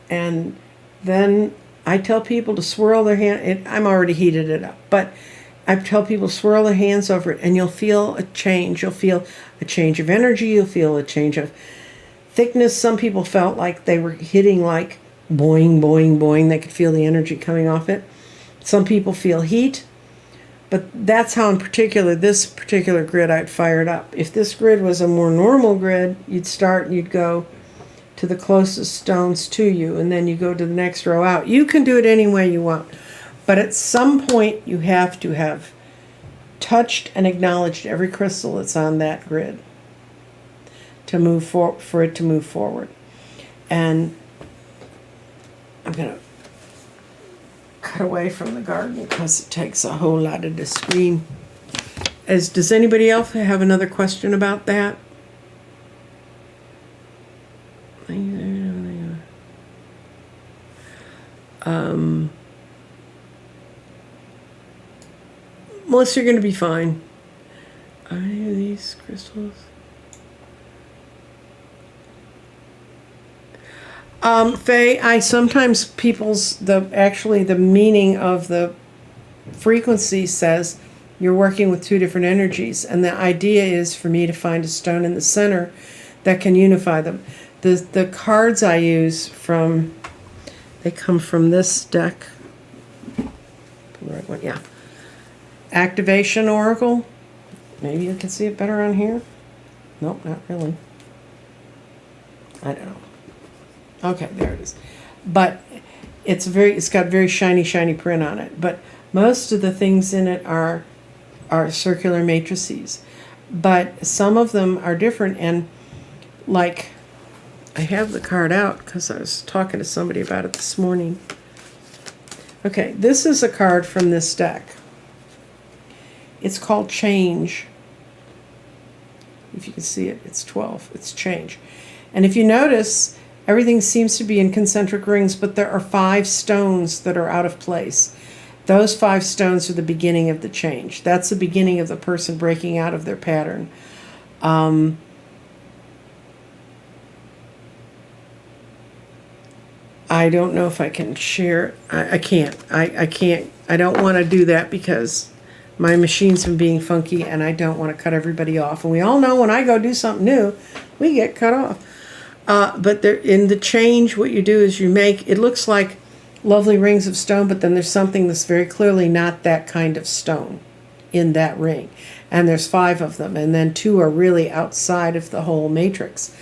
And then I tell people to swirl their hand. I'm already heated it up, but I tell people swirl their hands over it, and you'll feel a change. You'll feel a change of energy. You'll feel a change of thickness. Some people felt like they were hitting like boing, boing, boing. They could feel the energy coming off it. Some people feel heat, but that's how in particular, this particular grid, I'd fire it up. If this grid was a more normal grid, you'd start and you'd go to the closest stones to you, and then you go to the next row out. You can do it any way you want. But at some point, you have to have touched and acknowledged every crystal that's on that grid to move for it to move forward. And I'm going to cut away from the garden because it takes a whole lot of the screen. Does anybody else have another question about that? Melissa, you're going to be fine. Are any of these crystals? Faye, I sometimes the meaning of the frequency says you're working with two different energies, and the idea is for me to find a stone in the center that can unify them. The cards I use they come from this deck. The right one, yeah. Activation Oracle. Maybe you can see it better on here. Nope, not really. I don't know. Okay, there it is. But it's got very shiny print on it. But most of the things in it are circular matrices. But some of them are different, and like I have the card out because I was talking to somebody about it this morning. Okay, this is a card from this deck. It's called Change. If you can see it, it's 12. It's Change. And if you notice, everything seems to be in concentric rings, but there are 5 stones that are out of place. Those 5 stones are the beginning of the change. That's the beginning of the person breaking out of their pattern. I don't know if I can share. I can't. I can't. I don't want to do that because my machine's been being funky and I don't want to cut everybody off. And we all know when I go do something new, we get cut off. But there, in the change, what you do is you make, it looks like lovely rings of stone, but then there's something that's very clearly not that kind of stone in that ring. And there's 5 of them, and then 2 are really outside of the whole matrix.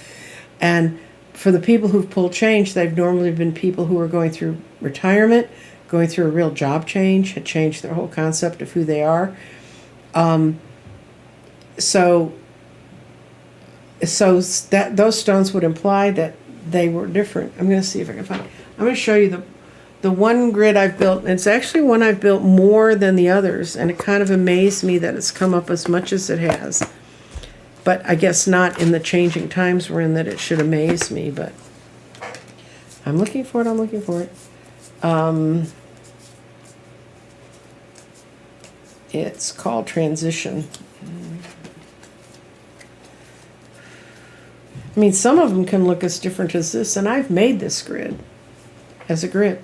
And for the people who've pulled change, they've normally been people who are going through retirement, going through a real job change, had changed their whole concept of who they are. So that those stones would imply that they were different. I'm going to see if I can find it. I'm going to show you the one grid I've built. And it's actually one I've built more than the others, and it kind of amazed me that it's come up as much as it has. But I guess not in the changing times we're in that it should amaze me, but I'm looking for it. It's called Transition. I mean, some of them can look as different as this, and I've made this grid as a grid.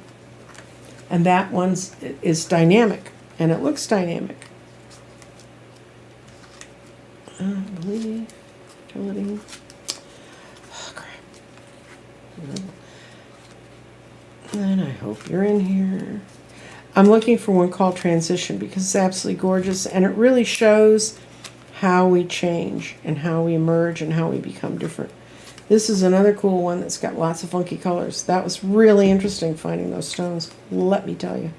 And that one is dynamic, and it looks dynamic. Believe, utility. Oh, crap. And I hope you're in here. I'm looking for one called Transition because it's absolutely gorgeous, and it really shows how we change and how we emerge and how we become different. This is another cool one that's got lots of funky colors. That was really interesting finding those stones, let me tell you.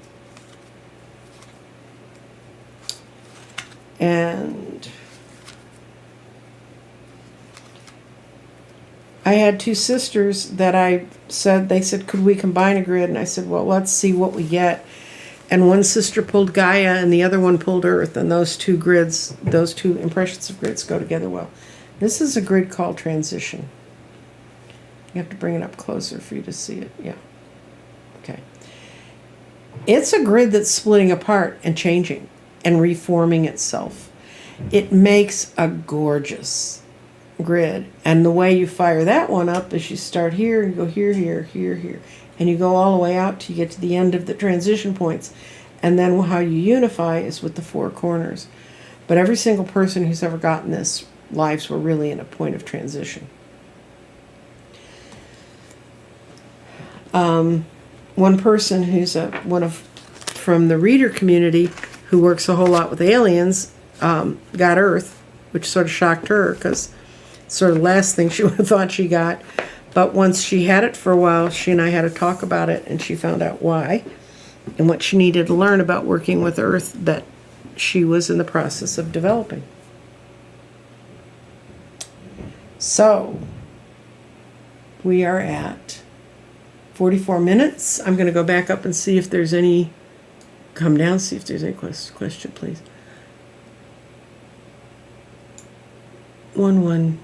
And I had 2 sisters that they said, could we combine a grid? And I said, well, let's see what we get. And one sister pulled Gaia and the other one pulled Earth. And those 2 grids, those 2 impressions of grids go together well. This is a grid called Transition. You have to bring it up closer for you to see it. Yeah. Okay. It's a grid that's splitting apart and changing and reforming itself. It makes a gorgeous grid. And the way you fire that one up is you start here and go here, here, here, here. And you go all the way out till you get to the end of the transition points. And then how you unify is with the 4 corners. But every single person who's ever gotten this, lives were really in a point of transition. One person who's from the reader community who works a whole lot with aliens got Earth, which sort of shocked her because it's sort of the last thing she would have thought she got. But once she had it for a while, she and I had a talk about it, and she found out why and what she needed to learn about working with Earth that she was in the process of developing. So, we are at 44 minutes. I'm going to go back up and see if there's any, come down, see if there's any question, please. 1-1.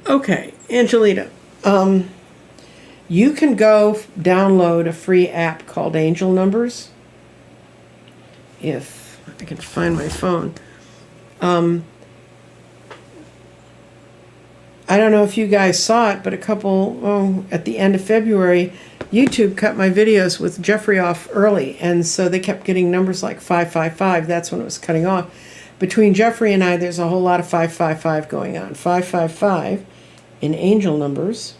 Okay, Angelita, you can go download a free app called Angel Numbers. If I can find my phone. I don't know if you guys saw it, but at the end of February, YouTube cut my videos with Jeffrey off early, and so they kept getting numbers like 555. That's when it was cutting off. Between Jeffrey and I, there's a whole lot of 555 going on. 555 in Angel Numbers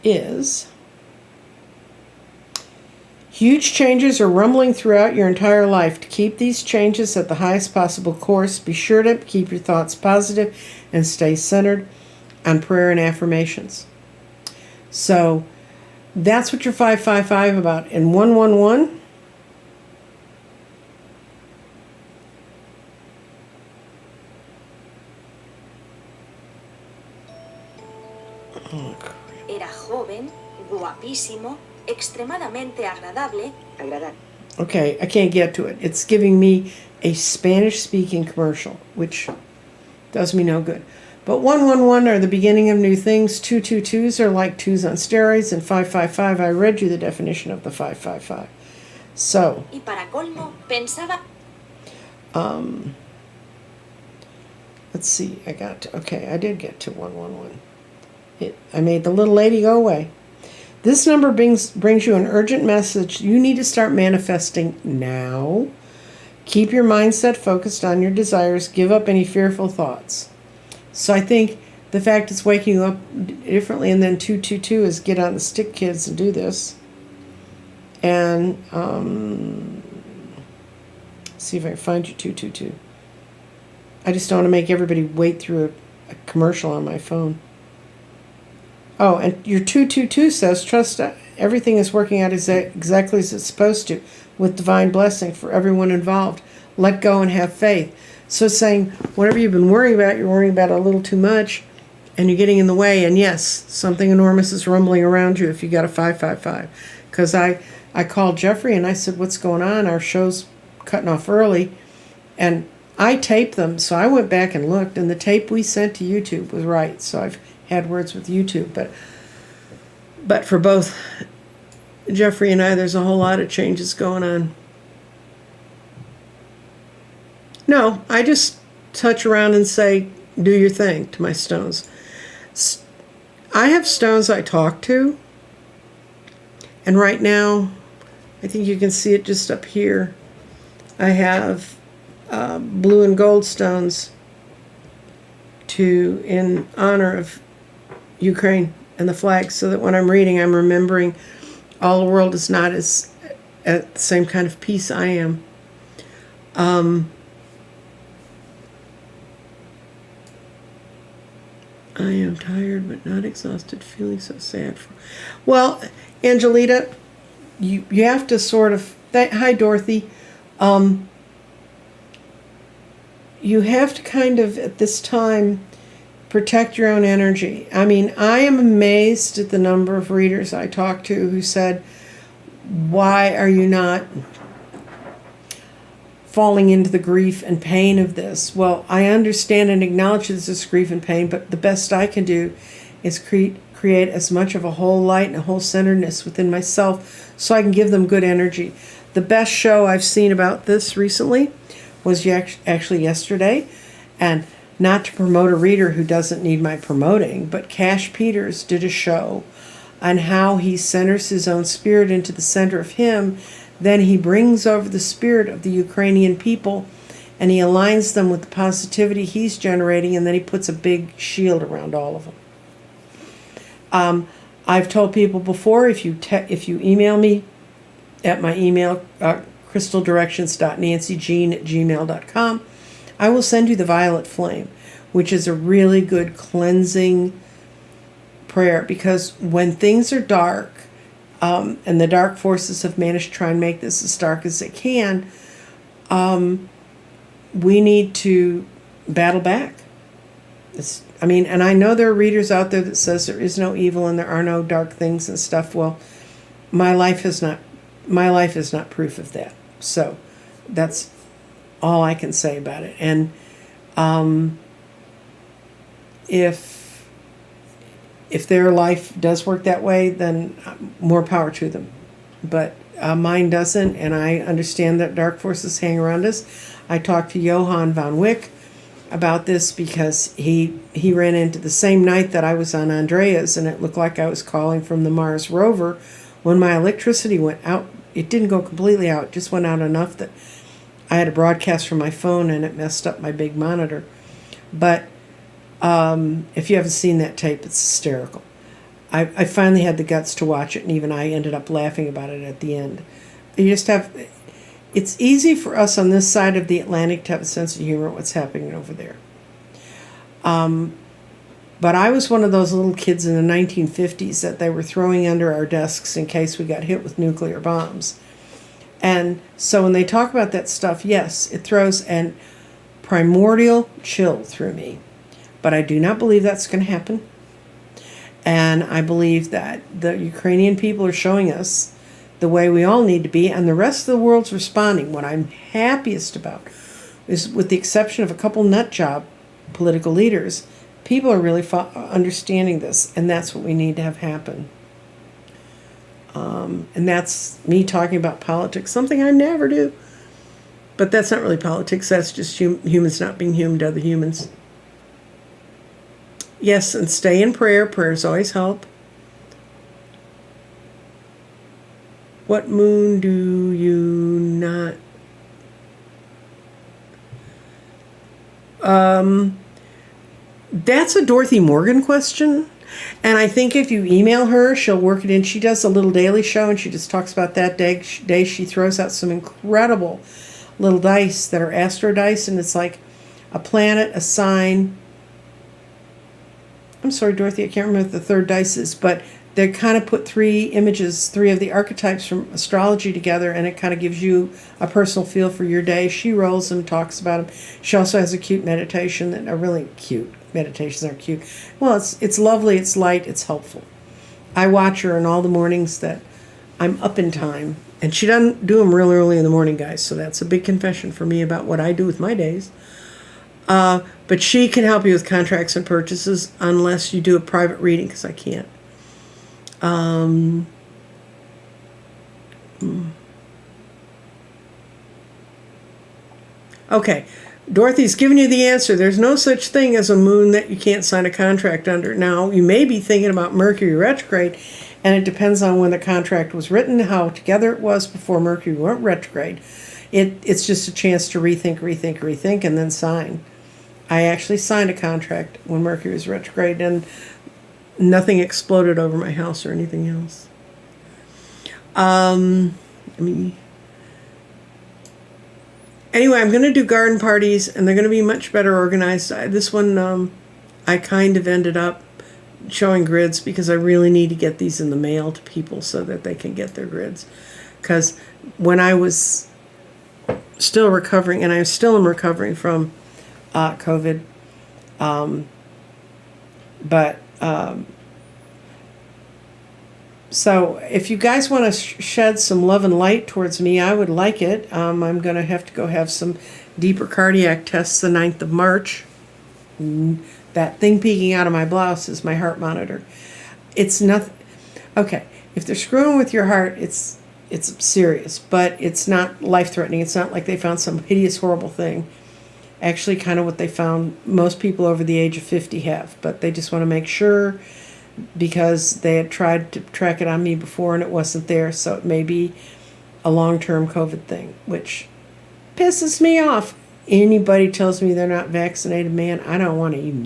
is: huge changes are rumbling throughout your entire life. To keep these changes at the highest possible course, be sure to keep your thoughts positive and stay centered on prayer and affirmations. So that's what your 555 about. And 111, era joven, guapísimo, extremadamente agradable. okay, I can't get to it. It's giving me a Spanish-speaking commercial, which does me no good. But 111 are the beginning of new things. 222s are like 2s on steroids. And 555, I read you the definition of the 555. So, Y para colmo, pensaba... let's see. I did get to 111. I made the little lady go away. This number brings you an urgent message. You need to start manifesting now. Keep your mindset focused on your desires. Give up any fearful thoughts. So I think the fact it's waking you up differently, and then 222 is get on the stick, kids, and do this. And see if I can find you 222. I just don't want to make everybody wait through a commercial on my phone. Oh, and your 222 says, trust everything is working out exactly as it's supposed to, with divine blessing for everyone involved. Let go and have faith. So it's saying, whatever you've been worrying about, you're worrying about a little too much, and you're getting in the way. And yes, something enormous is rumbling around you if you got a 555. Because I called Jeffrey and I said, what's going on? Our show's cutting off early. And I taped them, so I went back and looked, and the tape we sent to YouTube was right. So I've had words with YouTube, but for both Jeffrey and I, there's a whole lot of changes going on. No, I just touch around and say, do your thing to my stones. I have stones I talk to, and right now, I think you can see it just up here. I have blue and gold stones in honor of Ukraine and the flag, so that when I'm reading, I'm remembering all the world is not at the same kind of peace I am. I am tired but not exhausted, feeling so sad. Well, Angelita, you have to sort of... Hi, Dorothy. You have to kind of, at this time, protect your own energy. I mean, I am amazed at the number of readers I talked to who said, why are you not falling into the grief and pain of this? Well, I understand and acknowledge this grief and pain, but the best I can do is create as much of a whole light and a whole centeredness within myself so I can give them good energy. The best show I've seen about this recently was actually yesterday, and not to promote a reader who doesn't need my promoting, but Cash Peters did a show on how he centers his own spirit into the center of him. Then he brings over the spirit of the Ukrainian people, and he aligns them with the positivity he's generating, and then he puts a big shield around all of them. I've told people before, if you email me at my email, crystaldirections.nancyjean@gmail.com, I will send you the violet flame, which is a really good cleansing prayer, because when things are dark, and the dark forces have managed to try and make this as dark as they can, we need to battle back. And I know there are readers out there that says there is no evil and there are no dark things and stuff. Well, my life is not proof of that. So that's all I can say about it. And if their life does work that way, then more power to them. But mine doesn't, and I understand that dark forces hang around us. I talked to Johann von Wick about this because he ran into the same night that I was on Andreas, and it looked like I was calling from the Mars rover when my electricity went out. It didn't go completely out, it just went out enough that I had a broadcast from my phone and it messed up my big monitor. But if you haven't seen that tape, it's hysterical. I finally had the guts to watch it, and even I ended up laughing about it at the end. It's easy for us on this side of the Atlantic to have a sense of humor at what's happening over there. But I was one of those little kids in the 1950s that they were throwing under our desks in case we got hit with nuclear bombs. And so when they talk about that stuff, yes, it throws an primordial chill through me. But I do not believe that's going to happen. And I believe that the Ukrainian people are showing us the way we all need to be, and the rest of the world's responding. What I'm happiest about is, with the exception of a couple nut job political leaders, people are really understanding this, and that's what we need to have happen. And that's me talking about politics, something I never do. But that's not really politics, that's just humans not being human to other humans. Yes, and stay in prayer. Prayers always help. What moon do you not? That's a Dorothy Morgan question. And I think if you email her, she'll work it in. She does a little daily show, and she just talks about that day. She throws out some incredible little dice that are astro dice, and it's like a planet, a sign. I'm sorry, Dorothy, I can't remember what the third dice is, but they kind of put three of the archetypes from astrology together, and it kind of gives you a personal feel for your day. She rolls them, talks about them. She also has a cute meditation, that are really cute. Meditations are cute. Well, it's lovely, it's light, it's helpful. I watch her in all the mornings that I'm up in time, and she doesn't do them real early in the morning, guys, so that's a big confession for me about what I do with my days. But she can help you with contracts and purchases, unless you do a private reading, because I can't. Okay, Dorothy's giving you the answer. There's no such thing as a moon that you can't sign a contract under. Now, you may be thinking about Mercury retrograde, and it depends on when the contract was written, how together it was before Mercury went retrograde. It's just a chance to rethink, and then sign. I actually signed a contract when Mercury was retrograde, and nothing exploded over my house or anything else. Anyway, I'm going to do garden parties, and they're going to be much better organized. This one, I kind of ended up showing grids because I really need to get these in the mail to people so that they can get their grids. Because when I was still recovering, and I still am recovering from COVID, so if you guys want to shed some love and light towards me, I would like it. I'm going to have to go have some deeper cardiac tests the 9th of March. That thing peeking out of my blouse is my heart monitor. It's nothing. Okay, if they're screwing with your heart, it's serious, but it's not life-threatening. It's not like they found some hideous, horrible thing. Actually, kind of what they found most people over the age of 50 have, but they just want to make sure, because they had tried to track it on me before and it wasn't there, so it may be a long-term COVID thing, which pisses me off. Anybody tells me they're not vaccinated, man, I don't want to even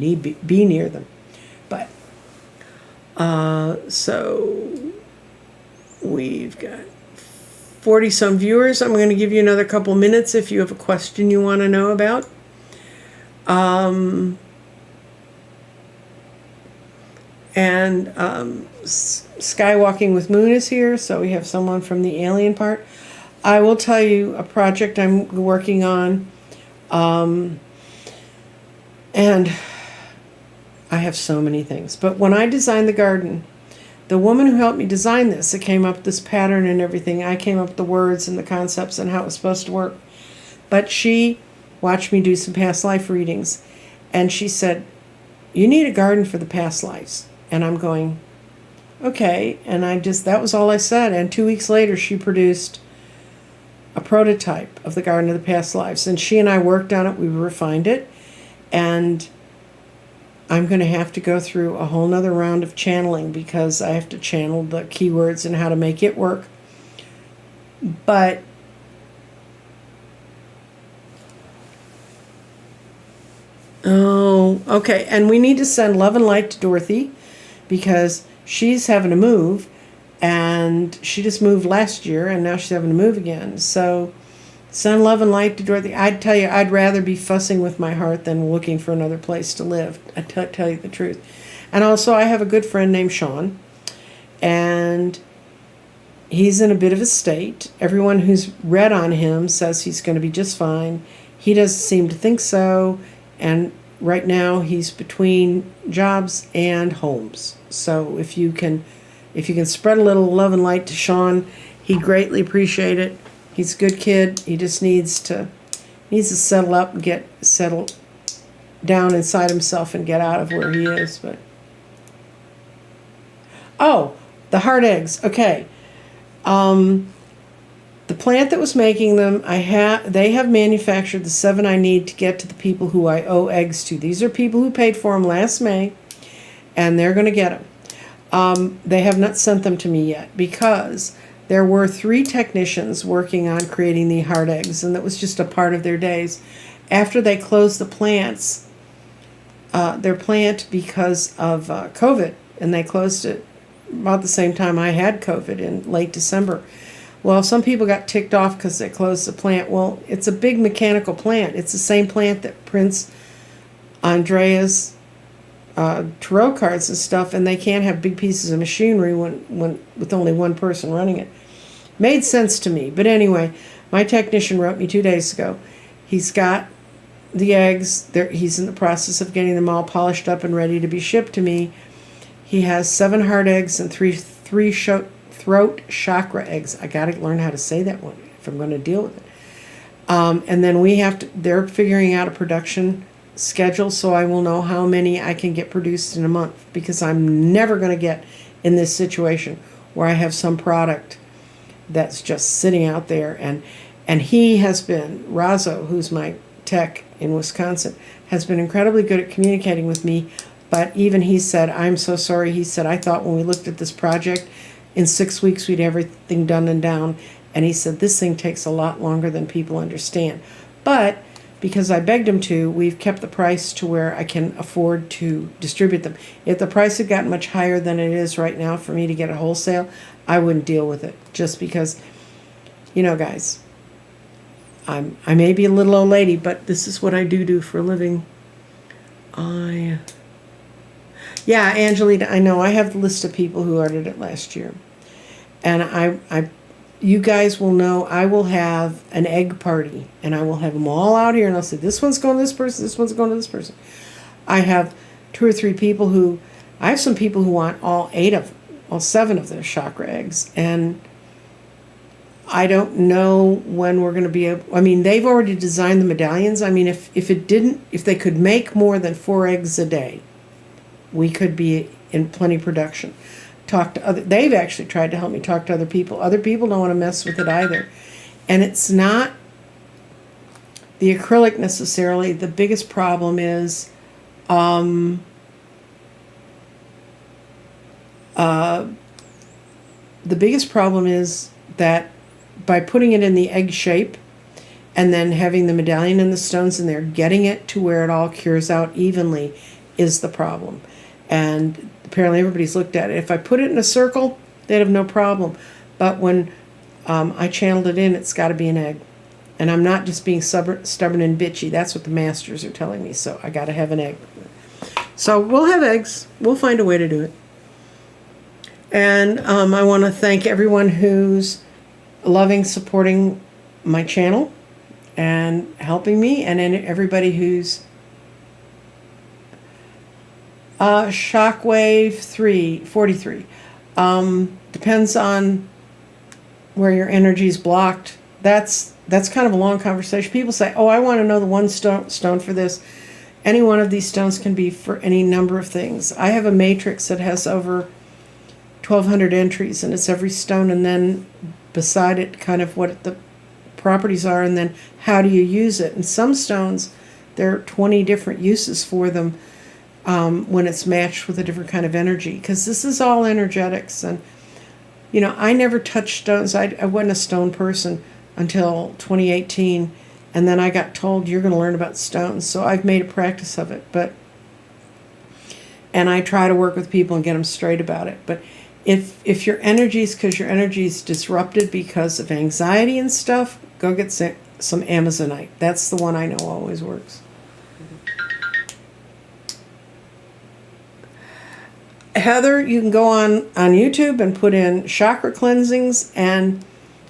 be near them. But, so we've got 40-some viewers. I'm going to give you another couple minutes if you have a question you want to know about. And Skywalking with Moon is here, so we have someone from the alien part. I will tell you a project I'm working on, and I have so many things. But when I designed the garden, the woman who helped me design this, it came up with this pattern and everything. I came up with the words and the concepts and how it was supposed to work. But she watched me do some past life readings, and she said, "You need a garden for the past lives." And I'm going, okay. And that was all I said. And 2 weeks later, she produced a prototype of the Garden of the Past Lives. And she and I worked on it. We refined it. And I'm going to have to go through a whole nother round of channeling because I have to channel the keywords and how to make it work. But oh, okay. And we need to send love and light to Dorothy because she's having to move, and she just moved last year, and now she's having to move again. So send love and light to Dorothy. I'd tell you, I'd rather be fussing with my heart than looking for another place to live. I tell you the truth. And also, I have a good friend named Sean, and he's in a bit of a state. Everyone who's read on him says he's going to be just fine. He doesn't seem to think so, and right now he's between jobs and homes. So if you can spread a little love and light to Sean, he'd greatly appreciate it. He's a good kid. He just needs to settle up and get settled down inside himself and get out of where he is. But oh, the hard eggs. Okay. The plant that was making them, they have manufactured the 7 I need to get to the people who I owe eggs to. These are people who paid for them last May, and they're going to get them. They have not sent them to me yet because there were 3 technicians working on creating the hard eggs, and that was just a part of their days. After they closed the plants, their plant because of COVID, and they closed it about the same time I had COVID in late December. Well, some people got ticked off because they closed the plant. Well, it's a big mechanical plant. It's the same plant that prints Andrea's tarot cards and stuff, and they can't have big pieces of machinery when with only one person running it. Made sense to me. But anyway, my technician wrote me 2 days ago. He's got the eggs. He's in the process of getting them all polished up and ready to be shipped to me. He has 7 hard eggs and three throat chakra eggs. I got to learn how to say that one if I'm going to deal with it. And then they're figuring out a production schedule so I will know how many I can get produced in a month, because I'm never going to get in this situation where I have some product that's just sitting out there. And he has been, Razzo, who's my tech in Wisconsin, has been incredibly good at communicating with me. But even he said, "I'm so sorry." He said, "I thought when we looked at this project, in 6 weeks we'd have everything done and down." And he said, "This thing takes a lot longer than people understand." But because I begged him to, we've kept the price to where I can afford to distribute them. If the price had gotten much higher than it is right now for me to get a wholesale, I wouldn't deal with it. Just because, guys, I may be a little old lady, but this is what I do for a living. Yeah, Angelina, I know. I have the list of people who ordered it last year. And you guys will know I will have an egg party, and I will have them all out here, and I'll say, this one's going to this person, this one's going to this person. I have 2 or 3 people I have some people who want all 7 of the chakra eggs, and I don't know when we're going to be able, they've already designed the medallions. If they could make more than 4 eggs a day, we could be in plenty production. They've actually tried to help me talk to other people. Other people don't want to mess with it either. And it's not the acrylic necessarily. The biggest problem is the biggest problem is that by putting it in the egg shape and then having the medallion and the stones in there, getting it to where it all cures out evenly is the problem. And apparently everybody's looked at it. If I put it in a circle, they'd have no problem. But when I channeled it in, it's got to be an egg. And I'm not just being stubborn and bitchy. That's what the masters are telling me. So I got to have an egg. So we'll have eggs. We'll find a way to do it. And I want to thank everyone who's loving, supporting my channel and helping me. And then everybody who's Shockwave 43. Depends on where your energy is blocked. That's kind of a long conversation. People say, oh, I want to know the one stone for this. Any one of these stones can be for any number of things. I have a matrix that has over 1,200 entries, and it's every stone, and then beside it kind of what the properties are, and then how do you use it. And some stones, there are 20 different uses for them when it's matched with a different kind of energy, because this is all energetics. And I never touched stones. I wasn't a stone person until 2018, and then I got told you're going to learn about stones. So I've made a practice of it, and I try to work with people and get them straight about it. But if your energy's disrupted because of anxiety and stuff, go get some Amazonite. That's the one I know always works. Heather, you can go on YouTube and put in chakra cleansings, and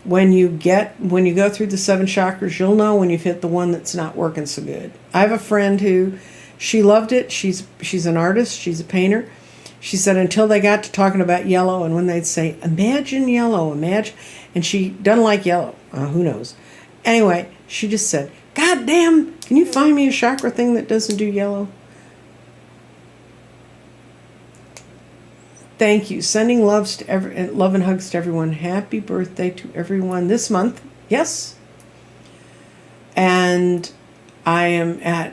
when you go through the 7 chakras, you'll know when you've hit the one that's not working so good. I have a friend who, she loved it. She's an artist. She's a painter. She said until they got to talking about yellow, and when they'd say, imagine yellow, and she doesn't like yellow. Who knows? Anyway, she just said, God damn, can you find me a chakra thing that doesn't do yellow? Thank you. Sending love and hugs to everyone. Happy birthday to everyone this month. Yes. And I am at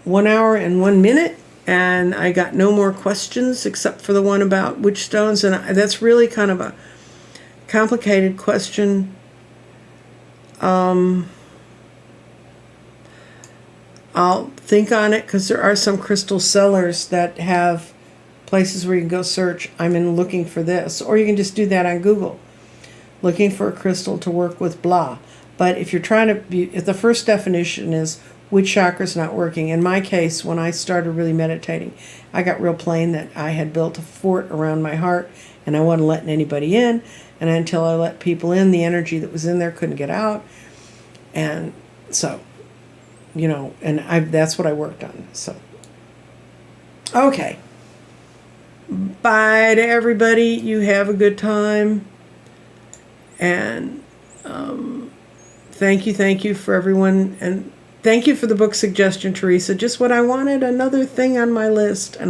1 hour and 1 minute, and I got no more questions except for the one about which stones, and that's really kind of a complicated question. I'll think on it, because there are some crystal sellers that have places where you can go search, I'm in looking for this. Or you can just do that on Google, looking for a crystal to work with blah. But if you're trying to if the first definition is which chakra's not working. In my case, when I started really meditating, I got real plain that I had built a fort around my heart, and I wasn't letting anybody in. And until I let people in, the energy that was in there couldn't get out. And so, that's what I worked on. So, okay. Bye to everybody. You have a good time. And thank you for everyone. And thank you for the book suggestion, Teresa. Just what I wanted, another thing on my list. And